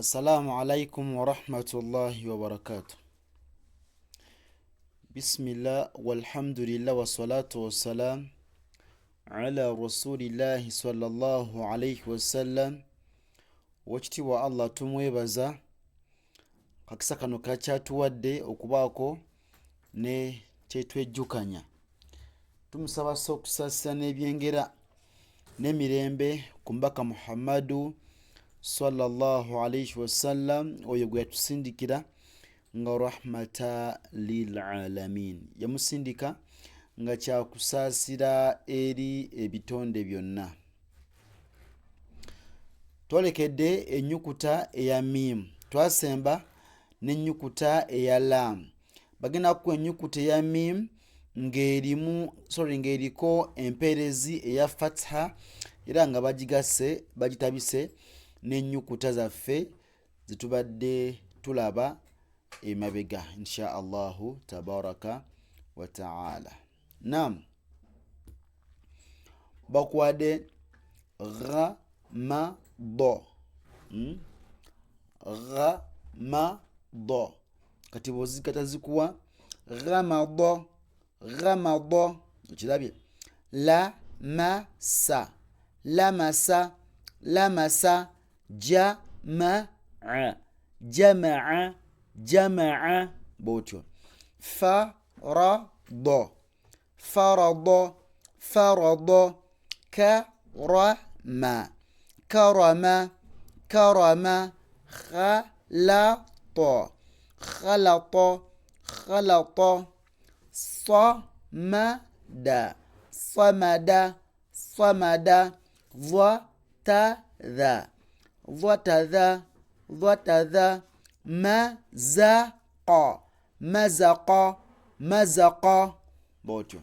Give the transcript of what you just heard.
السلام عليكم ورحمة الله وبركاته. بسم الله والحمد لله والصلاة والسلام على رسول الله صلى الله عليه وسلم. Wakitiibwa Allah tumwebaza kakisa kano kakyatuwadde okubaako ne kyetwejjukanya. Tumusaba okusaasira n'ebyengera n'emirembe ku mbaka Muhammadu sallallahu alayhi wasallam, oyo gwe yatusindikira nga rahmata lil alamin. Yamusindika nga kyakusaasira eri ebitonde byonna. Twolekedde ennyukuta eya mim, twasemba n'ennyukuta eya lam. Bagenda ku ennyukuta eya mim ng'eriko empeerezi eya fatha era nga bagitabise n'ennyukuta zaffe zetubadde tulaba emabega insha Allahu tabaraka wa ta'ala. Naam, bakuwadde gha ma do gha ma do, kati bw'ozikata zikuwa ghamado ghamado, okirabye. La ma sa lamasa lamasa, jama'a jama'a jama'a, bw'otyo. Farado farado farado, karama karama karama, khalata khalata khalata, samada samada samada, vatadha vatadha vatadha, mazaqa mazaqa mazaqa, bw'otyo.